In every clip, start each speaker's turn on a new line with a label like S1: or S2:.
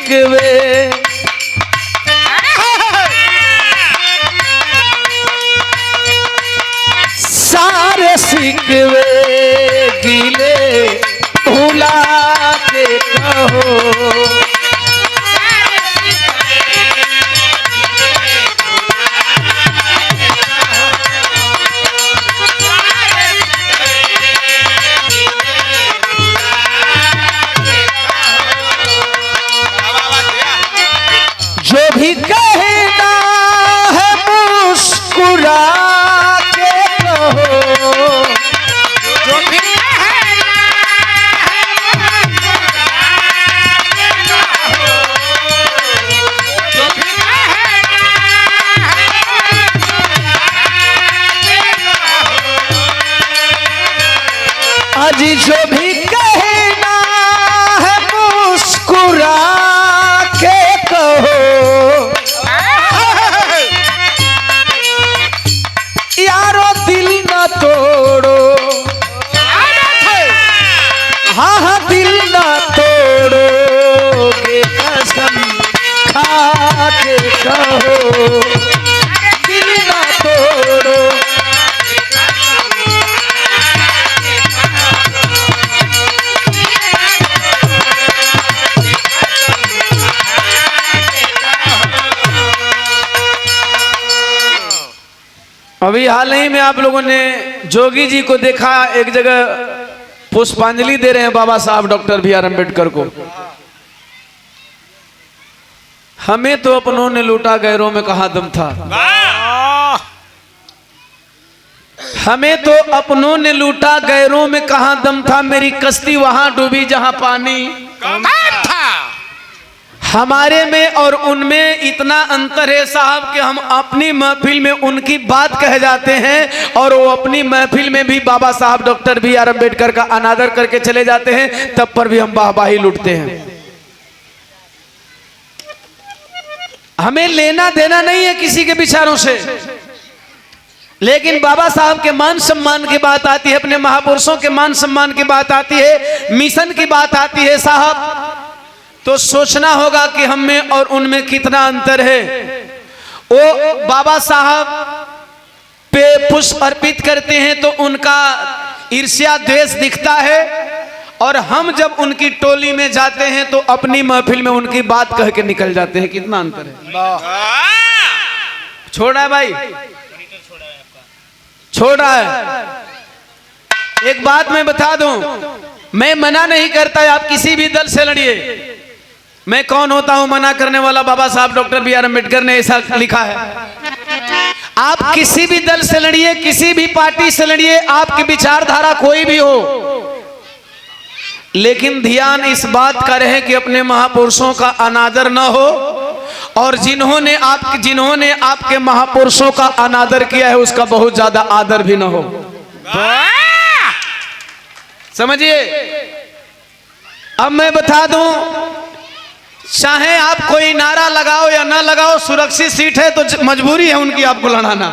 S1: सिकवे सारे सिकवे गिले भुला के कहो। जो भी कहना है मुस्कुरा के कहो। जो भी आज जो भी कहना है मुस्कुरा के कहो। यारो दिल न तोड़ो, हाँ हाँ दिल न तोड़ोगे कसम खा के कहो। दिल न तोड़ो अभी हाल ही में आप लोगों ने जोगी जी को देखा, एक जगह पुष्पांजलि दे रहे हैं बाबा साहब डॉक्टर बी आर अम्बेडकर को। हमें तो अपनों ने लूटा गैरों में कहाँ दम था। हमें तो अपनों ने लूटा गैरों में कहाँ दम था। मेरी कश्ती वहां डूबी जहां पानी था। हमारे में और उनमें इतना अंतर है साहब कि हम अपनी महफिल में उनकी बात कह जाते हैं और वो अपनी महफिल में भी बाबा साहब डॉक्टर बी आर अम्बेडकर का अनादर करके चले जाते हैं, तब पर भी हम वाहवाही लूटते हैं। हमें लेना देना नहीं है किसी के विचारों से, लेकिन बाबा साहब के मान सम्मान की बात आती है, अपने महापुरुषों के मान सम्मान की बात आती है, मिशन की बात आती है साहब, तो सोचना होगा कि हम में और उनमें कितना अंतर है। वो बाबा साहब पे पुष्प अर्पित करते हैं तो उनका ईर्ष्या द्वेष दिखता है, और हम जब उनकी टोली में जाते हैं तो अपनी महफिल में उनकी बात कह के निकल जाते हैं। कितना अंतर है। छोड़ा है भाई, छोड़ा है। एक बात मैं बता दूं, मैं मना नहीं करता आप किसी भी दल से लड़िए। मैं कौन होता हूं मना करने वाला? बाबा साहब डॉक्टर बी आर अम्बेडकर ने ऐसा लिखा है। आप किसी भी दल से लड़िए, किसी भी पार्टी से लड़िए, आपकी विचारधारा कोई भी हो, लेकिन ध्यान इस बात का रहे कि अपने महापुरुषों का अनादर न हो, और जिन्होंने आपके महापुरुषों का अनादर किया है उसका बहुत ज्यादा आदर भी न हो। समझिए। अब मैं बता दूं, चाहे आप कोई नारा लगाओ या ना लगाओ, सुरक्षित सीट है तो मजबूरी है उनकी आपको लड़ाना।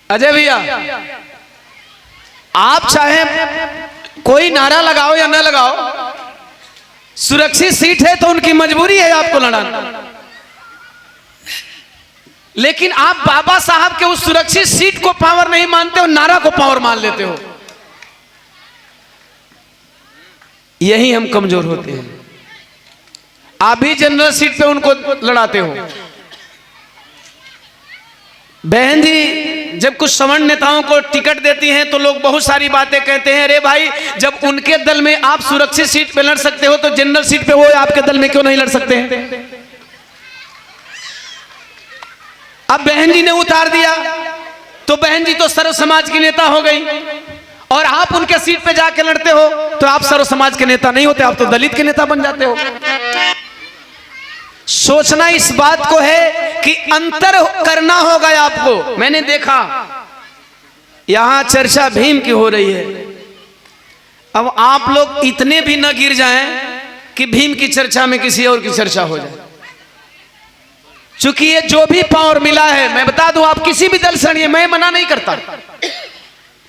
S1: अजय भैया, आप चाहे कोई नारा लगाओ या ना लगाओ, सुरक्षित सीट है तो उनकी मजबूरी है आपको लड़ाना। लेकिन आप बाबा साहब के उस सुरक्षित सीट को पावर नहीं मानते हो, नारा को पावर मान लेते हो। यही हम कमजोर होते हैं। आप भी जनरल सीट पे उनको लड़ाते हो। बहन जी जब कुछ सवर्ण नेताओं को टिकट देती हैं तो लोग बहुत सारी बातें कहते हैं, अरे भाई जब उनके दल में आप सुरक्षित सीट पे लड़ सकते हो तो जनरल सीट पे वो आपके दल में क्यों नहीं लड़ सकते हैं? अब बहन जी ने उतार दिया तो बहन जी तो सर्व समाज की नेता हो गई, और आप उनके सीट पे जाके लड़ते हो तो आप सर्व समाज के नेता नहीं होते, आप तो दलित के नेता बन जाते हो। सोचना इस बात को है कि अंतर करना होगा आपको। मैंने देखा यहां चर्चा भीम की हो रही है। अब आप लोग इतने भी न गिर जाएं कि भीम की चर्चा में किसी और की चर्चा हो जाए, चूंकि ये जो भी पावर मिला है, मैं बता दूं आप किसी भी दल से लड़िए, मैं मना नहीं करता,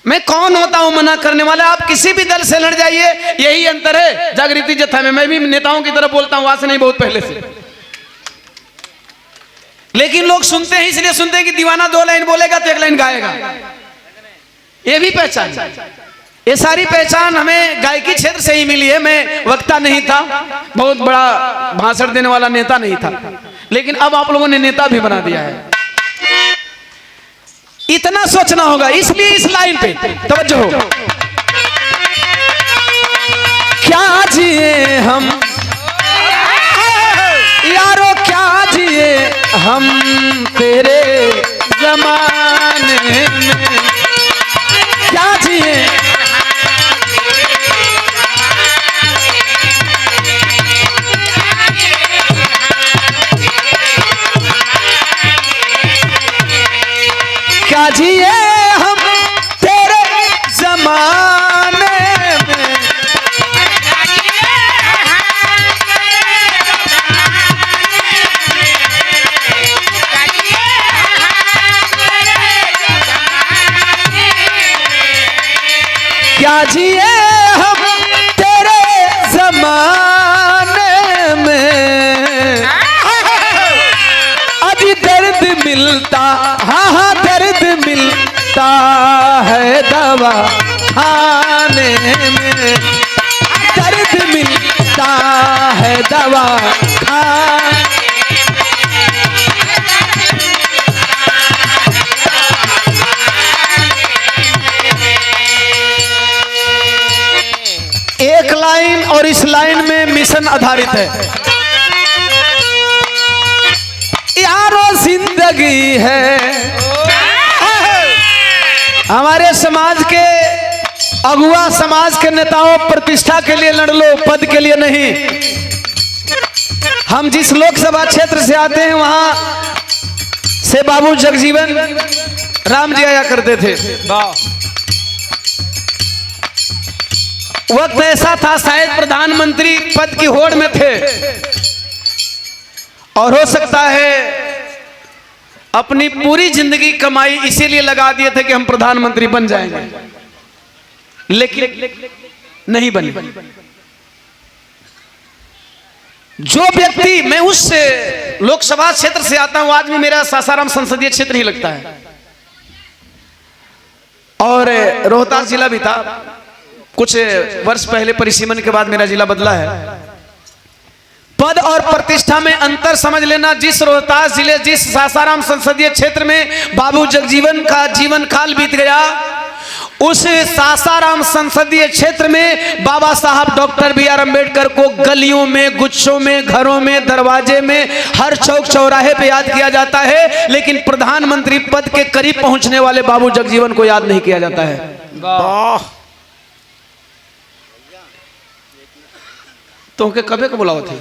S1: मैं कौन होता हूं मना करने वाला? आप किसी भी दल से लड़ जाइए, यही अंतर है जागृति जत्था में। मैं भी नेताओं की तरफ बोलता हूं, आज से नहीं बहुत पहले से, लेकिन लोग सुनते हैं इसलिए सुनते हैं कि दीवाना 2 लाइन बोलेगा तो 1 लाइन गाएगा। ये भी पहचान, ये सारी पहचान हमें गायकी क्षेत्र से ही मिली है। मैं वक्ता नहीं था, बहुत बड़ा भाषण देने वाला नेता नहीं था, लेकिन अब आप लोगों ने नेता भी बना दिया है। इतना सोचना होगा, इसलिए इस लाइन पे तवज्जो हो। क्या जिए हम यारो, क्या जिए हम तेरे जमाने में, क्या जिए क्या जिए हम तेरे जमाने में, क्या जिए हम तेरे जमाने में, अभी दर्द मिलता, हाँ हाँ दर्द मिलता है दवा खाने में, दर्द मिलता है दवा खाने। एक लाइन और इस लाइन में मिशन आधारित है। यारो जिंदगी है, हमारे समाज के अगुआ, समाज के नेताओं, प्रतिष्ठा के लिए लड़ लो, पद के लिए नहीं। हम जिस लोकसभा क्षेत्र से आते हैं वहां से बाबू जगजीवन राम जी आया करते थे। वक्त ऐसा था शायद प्रधानमंत्री पद की होड़ में थे, और हो सकता है अपनी पूरी जिंदगी कमाई इसीलिए लगा दिए थे कि हम प्रधानमंत्री बन जाएंगे, लेकिन नहीं बने। जो व्यक्ति, मैं उस लोकसभा क्षेत्र से आता हूं, आज भी मेरा सासाराम संसदीय क्षेत्र ही लगता है, और रोहतास जिला भी था। कुछ वर्ष पहले परिसीमन के बाद मेरा जिला बदला है। पद और प्रतिष्ठा में अंतर समझ लेना। जिस रोहतास जिले, जिस सासाराम संसदीय क्षेत्र में बाबू जगजीवन का जीवन काल बीत गया, उस सासाराम संसदीय क्षेत्र में बाबा साहब डॉक्टर BR अम्बेडकर को गलियों में, गुच्छों में, घरों में, दरवाजे में, हर चौक चौराहे पे याद किया जाता है, लेकिन प्रधानमंत्री पद के करीब पहुंचने वाले बाबू जगजीवन को याद नहीं किया जाता है। वाह, तो के कबे को बुलाओ थे?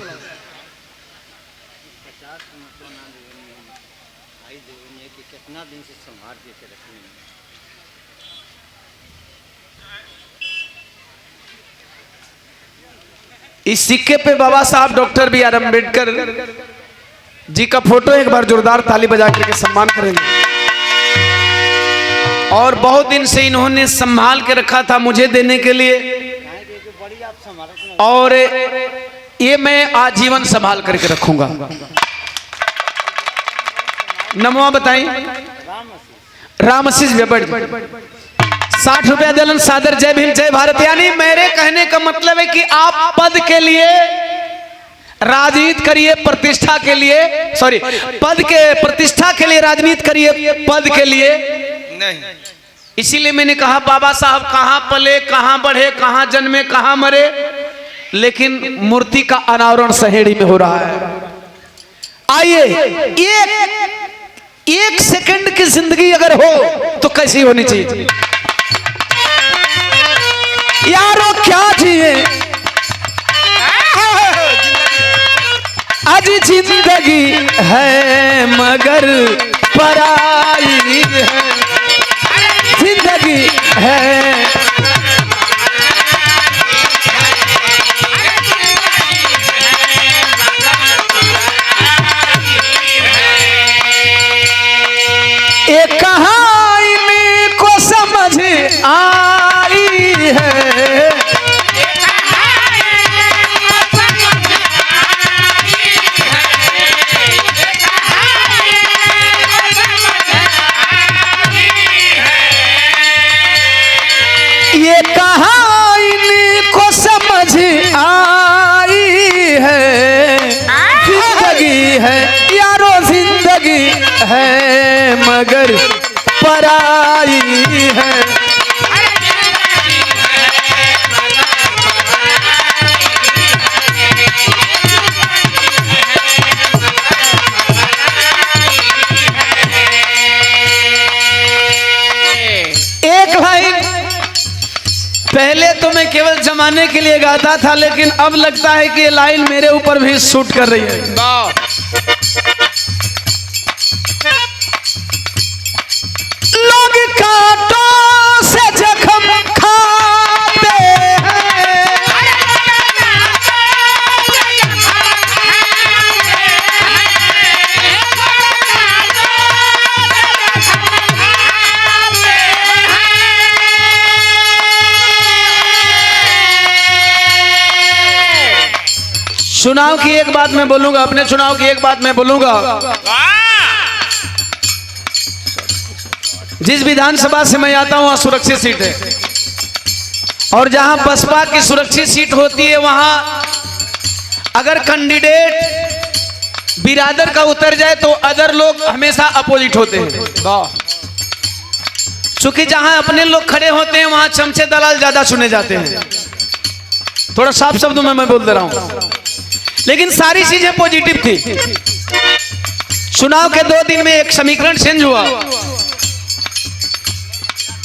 S1: इस सिक्के पे बाबा साहब डॉक्टर BR अम्बेडकर जी का फोटो, एक बार जोरदार ताली बजा करके सम्मान करेंगे। और बहुत दिन से इन्होंने संभाल के रखा था मुझे देने के लिए, और ये मैं आजीवन संभाल करके रखूंगा। नमवा बताई राम आशीष वेबड़, 60 रुपया दलन सादर, जय भीम जय भारत। यानी मेरे कहने का मतलब है कि आप पद के लिए राजनीति करिए, प्रतिष्ठा के लिए, सॉरी, पद के प्रतिष्ठा के लिए राजनीति करिए, पद के लिए नहीं। इसीलिए मैंने कहा बाबा साहब कहां पले, कहां बढ़े, कहां जन्मे, कहां मरे, लेकिन मूर्ति का अनावरण सहेड़ी में हो रहा है। आइए, एक सेकंड की जिंदगी अगर हो तो कैसी होनी चाहिए? यारो क्या जिए आज जिंदगी है मगर पराई है, जिंदगी है एक कहानी को समझ आ है। ये कहाँ इनको समझ आई है, जिंदगी है यारो जिंदगी है मगर पराई है। एक भाई पहले तो मैं केवल जमाने के लिए गाता था, लेकिन अब लगता है कि ये लाइन मेरे ऊपर भी शूट कर रही है। लोग कांटों से जख्म खाते हैं, चुनाव की एक बात मैं बोलूंगा, अपने चुनाव की एक बात मैं बोलूंगा। जिस विधानसभा से मैं आता हूं वहां सुरक्षित सीट है, और जहां बसपा की सुरक्षित सीट होती है वहां अगर कैंडिडेट बिरादर का उतर जाए तो अदर लोग हमेशा अपोजिट होते हैं। चूंकि जहां अपने लोग खड़े होते हैं वहां चमचे दलाल ज्यादा चुने जाते हैं। थोड़ा साफ शब्दों में मैं बोल दे रहा हूं, लेकिन सारी चीजें पॉजिटिव थी। चुनाव के 2 दिन में एक समीकरण चेंज हुआ,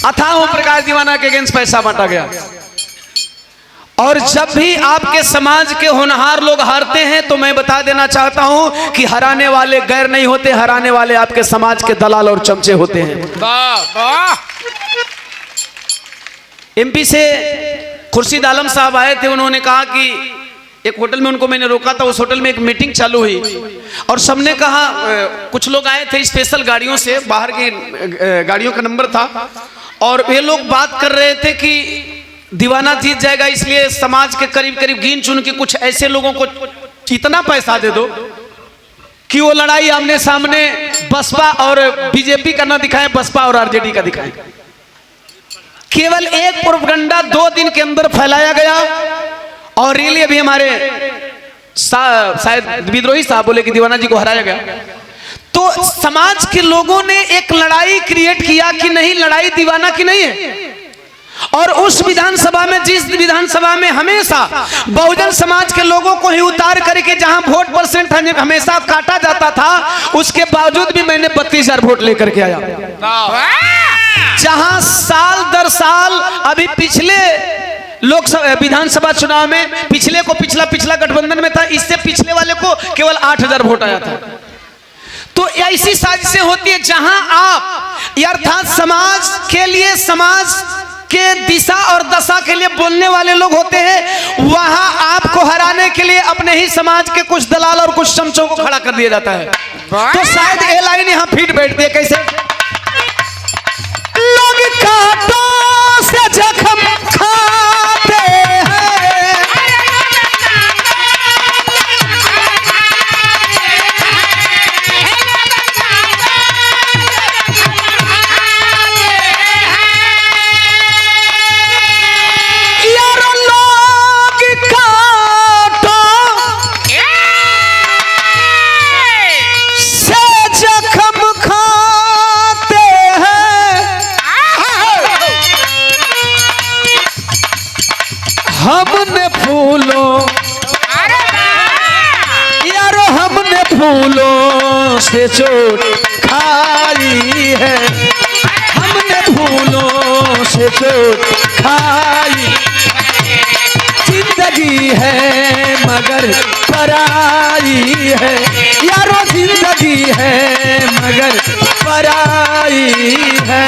S1: अथाह ओम प्रकाश दीवाना के अगेंस्ट पैसा बांटा गया। और जब भी आपके समाज के होनहार लोग हारते हैं तो मैं बता देना चाहता हूं कि हराने वाले गैर नहीं होते, हराने वाले आपके समाज के दलाल और चमचे होते हैं। एमपी से खुर्शीद आलम साहब आए थे, उन्होंने कहा कि एक होटल में उनको मैंने रोका था, उस होटल में एक मीटिंग चालू हुई और सबने कहा, कुछ लोग आए थे स्पेशल गाड़ियों से, बाहर की गाड़ियों का नंबर था, और वे लोग बात कर रहे थे कि दीवाना जीत जाएगा, इसलिए समाज के करीब करीब गिन चुन के कुछ ऐसे लोगों को इतना पैसा दे दो कि वो लड़ाई आमने सामने बसपा और बीजेपी का ना दिखाएं, बसपा और आरजेडी का दिखाएं। केवल एक प्रोपगंडा 2 दिन के अंदर फैलाया गया, और रियली अभी हमारे शायद विद्रोही साहब बोले कि दीवाना जी को हराया गया। तो समाज के लोगों ने एक लड़ाई क्रिएट किया कि नहीं, लड़ाई दीवाना की नहीं है। और उस विधानसभा में, जिस विधानसभा में हमेशा बहुजन समाज के लोगों को ही उतार करके जहां वोट परसेंट हमेशा काटा जाता था, उसके बावजूद भी मैंने 32,000 वोट लेकर के आया। जहां साल दर साल अभी पिछले लोकसभा विधानसभा चुनाव में पिछले को पिछला गठबंधन में था, इससे पिछले वाले को केवल 8,000 वोट आया था। तो ऐसी साजिशें होती है जहां आप अर्थात समाज के लिए, समाज के दिशा और दशा के लिए बोलने वाले लोग होते हैं, वहां आपको हराने के लिए अपने ही समाज के कुछ दलाल और कुछ चमचों को खड़ा कर दिया जाता है। तो शायद ये लाइन यहां फिट बैठती है। कैसे? लोग कांटों से जख्म खाते हैं, यारो लोग कांटों से जख्म खाते हैं, हमने फूलों, यारो हमने फूलों से चोट खाई है, हमने फूलों से चोट खाई, जिंदगी है मगर पराई है, यारो जिंदगी है मगर पराई है।